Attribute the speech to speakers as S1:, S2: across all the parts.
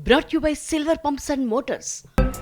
S1: brought you by Silver Pumps and Motors.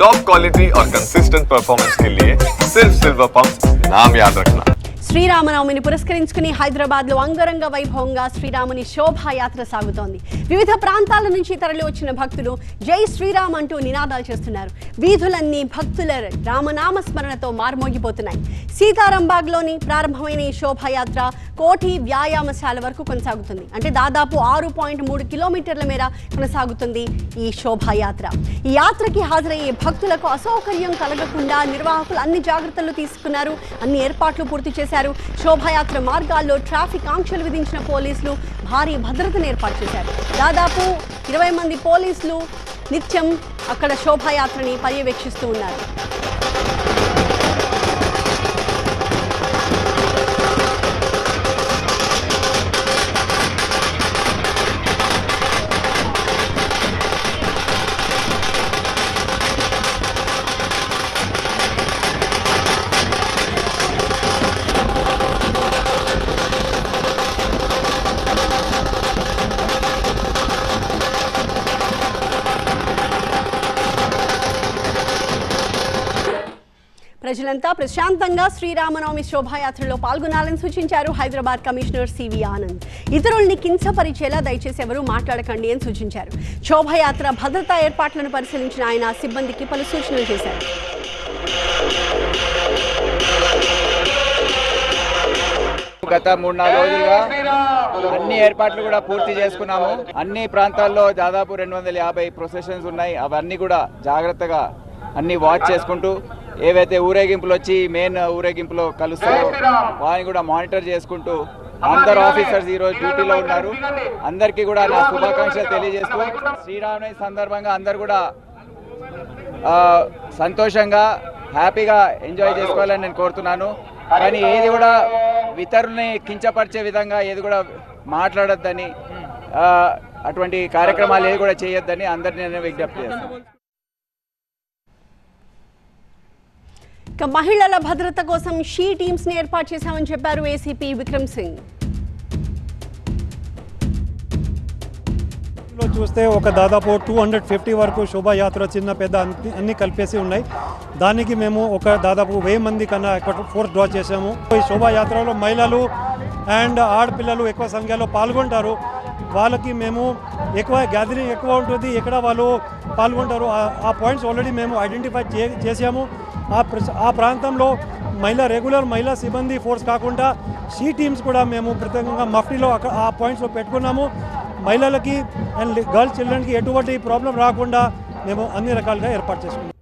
S2: Top quality और consistent performance के लिए सिर्फ सिल्वर पंप्स नाम याद रखना.
S3: శ్రీరామనవమిని పురస్కరించుకుని హైదరాబాద్లో అంగరంగ వైభవంగా శ్రీరాముని శోభాయాత్ర సాగుతోంది. వివిధ ప్రాంతాల నుంచి తరలి వచ్చిన భక్తులు జై శ్రీరామ్ అంటూ నినాదాలు చేస్తున్నారు. వీధులన్నీ భక్తుల రామనామ స్మరణతో మార్మోగిపోతున్నాయి. సీతారాంబాగ్లోని ప్రారంభమైన ఈ శోభాయాత్ర కోఠి వ్యాయామశాల వరకు కొనసాగుతుంది. అంటే దాదాపు 6.3 కిలోమీటర్ల మేర కొనసాగుతుంది ఈ శోభాయాత్ర. ఈ యాత్రకి హాజరయ్యే భక్తులకు అసౌకర్యం కలగకుండా నిర్వాహకులు అన్ని జాగ్రత్తలు తీసుకున్నారు. అన్ని ఏర్పాట్లు పూర్తి చేశారు. శోభాయాత్ర మార్గాల్లో ట్రాఫిక్ ఆంక్షలు విధించిన పోలీసులు భారీ భద్రతను ఏర్పాటు చేశారు. దాదాపు 20 మంది పోలీసులు నిత్యం అక్కడ శోభాయాత్రని పర్యవేక్షిస్తూ ఉన్నారు. ప్రజలంతా ప్రశాంతంగా శ్రీరామనవమి శోభాయాత్రలో పాల్గొనాలని సూచించారు హైదరాబాద్ కమిషనర్ సివి ఆనంద్. ఇతరుల్ని కించపరిచేలా దయచేసి ఎవరూ మాట్లాడకండి అని సూచించారు. శోభాయాత్ర భద్రతా ఏర్పాట్లను పరిశీలించిన ఆయన సిబ్బందికి పలు సూచనలు చేశారు.
S4: గత 3-4 రోజులుగా అన్ని ఏర్పాట్లు కూడా పూర్తి చేసుకున్నాము. అన్ని ప్రాంతాల్లో దాదాపు 250 ప్రొసెషన్స్ ఉన్నాయి. అవన్నీ కూడా జాగ్రత్తగా అన్ని వాచ్ చేసుకుంటూ ఏవైతే ఊరేగింపులు వచ్చి మెయిన్ ఊరేగింపులో కలుస్తారో వారిని కూడా మానిటర్ చేసుకుంటూ అందరు ఆఫీసర్స్ ఈరోజు డ్యూటీలో ఉన్నారు. అందరికీ కూడా నా శుభాకాంక్షలు తెలియజేస్తూ శ్రీరామనవమి సందర్భంగా అందరు కూడా సంతోషంగా హ్యాపీగా ఎంజాయ్ చేసుకోవాలని నేను కోరుతున్నాను. కానీ ఏది కూడా ఇతరుల్ని కించపరిచే విధంగా ఏది కూడా మాట్లాడొద్దని, అటువంటి కార్యక్రమాలు ఏది కూడా చేయొద్దని అందరినీ నేను విజ్ఞప్తి చేస్తాను.
S3: మహిళల భద్రత కోసం షీ టీమ్స్ ని ఏర్పాటు చేశామని చెప్పారు ఏసీపీ విక్రమ్ సింగ్.
S5: చూస్తే ఒక దాదాపు 250 వరకు శోభాయాత్ర చిన్న పెద్ద అన్ని కలిపేసి ఉన్నాయి. దానికి మేము ఒక దాదాపు 1000 మంది కన్నా ఎక్కువ ఫోర్స్ డ్రా చేసాము. ఈ శోభాయాత్రలో మహిళలు అండ్ ఆడపిల్లలు ఎక్కువ సంఖ్యలో పాల్గొంటారు. వాళ్ళకి మేము ఎక్కువ గ్యాదరింగ్ ఎక్కువ ఉంటుంది, ఎక్కడ వాళ్ళు పాల్గొంటారు ఆ పాయింట్స్ ఆల్రెడీ మేము ఐడెంటిఫై చేసాము. ఆ ప్రాంతంలో రెగ్యులర్ మహిళా సిబ్బంది ఫోర్స్ కాకుండా షీ టీమ్స్ కూడా మేము ప్రత్యేకంగా మఫ్టీలో ఆ పాయింట్స్లో పెట్టుకున్నాము. మహిళలకి అండ్ గర్ల్స్ చిల్డ్రన్కి ఎటువంటి ప్రాబ్లం రాకుండా మేము అన్ని రకాలుగా ఏర్పాటు చేసుకున్నాం.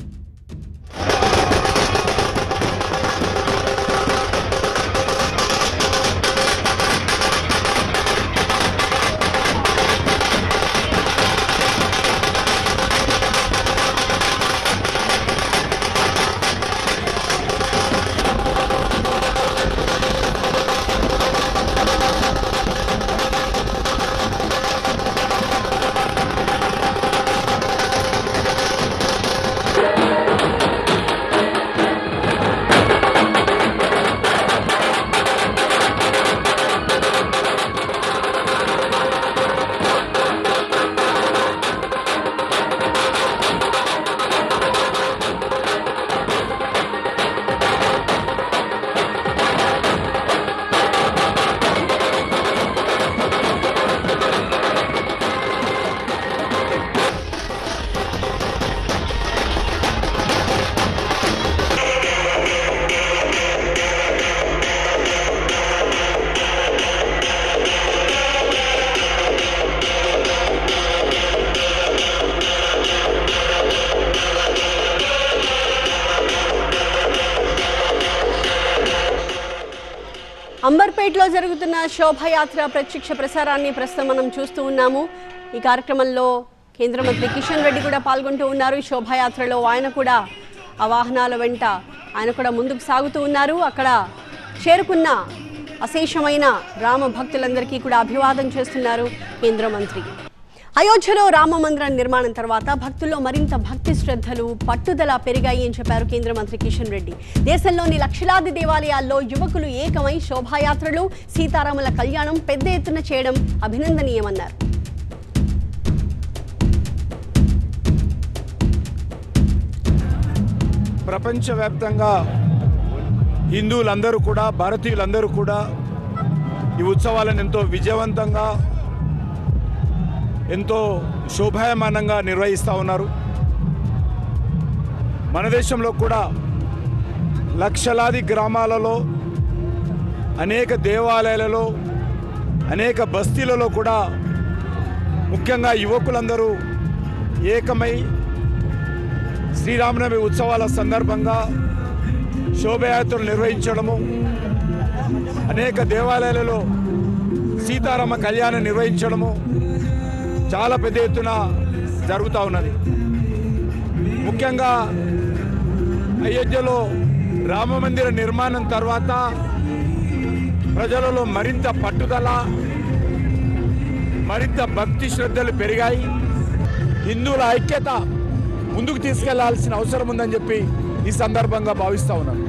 S3: అంబర్పేటలో జరుగుతున్న శోభాయాత్ర ప్రత్యక్ష ప్రసారాన్ని ప్రస్తుతం మనం చూస్తూ ఉన్నాము. ఈ కార్యక్రమంలో కేంద్ర మంత్రి కిషన్ రెడ్డి కూడా పాల్గొంటూ ఉన్నారు. ఈ శోభాయాత్రలో ఆయన కూడా ఆ వాహనాల వెంట ఆయన కూడా ముందుకు సాగుతూ ఉన్నారు. అక్కడ చేరుకున్న అశేషమైన రామ భక్తులందరికీ కూడా అభివాదం చేస్తున్నారు కేంద్ర మంత్రి. అయోధ్యలో రామ మందిరం నిర్మాణం తర్వాత భక్తుల్లో మరింత భక్తి శ్రద్ధలు పట్టుదల పెరిగాయి అని చెప్పారు కేంద్ర మంత్రి కిషన్ రెడ్డి. దేశంలోని లక్షలాది దేవాలయాల్లో యువకులు ఏకమై శోభాయాత్రలు, సీతారాముల కళ్యాణం పెద్ద ఎత్తున చేయడం అభినందనీయమన్నారు.
S6: ప్రపంచవ్యాప్తంగా హిందువులందరూ కూడా, భారతీయులందరూ కూడా ఈ ఉత్సవాలను ఎంతో విజయవంతంగా, ఎంతో శోభాయమానంగా నిర్వహిస్తూ ఉన్నారు. మన దేశంలో కూడా లక్షలాది గ్రామాలలో, అనేక దేవాలయాలలో, అనేక బస్తీలలో కూడా ముఖ్యంగా యువకులందరూ ఏకమై శ్రీరామనవమి ఉత్సవాల సందర్భంగా శోభయాత్రలు నిర్వహించడము, అనేక దేవాలయాలలో సీతారామ కళ్యాణం నిర్వహించడము చాలా పెద్ద ఎత్తున జరుగుతూ ఉన్నది. ముఖ్యంగా అయోధ్యలో రామమందిర నిర్మాణం తర్వాత ప్రజలలో మరింత పట్టుదల, మరింత భక్తి శ్రద్ధలు పెరిగాయి. హిందువుల ఐక్యత ముందుకు తీసుకెళ్లాల్సిన అవసరం ఉందని చెప్పి ఈ సందర్భంగా భావిస్తూ ఉన్నాను.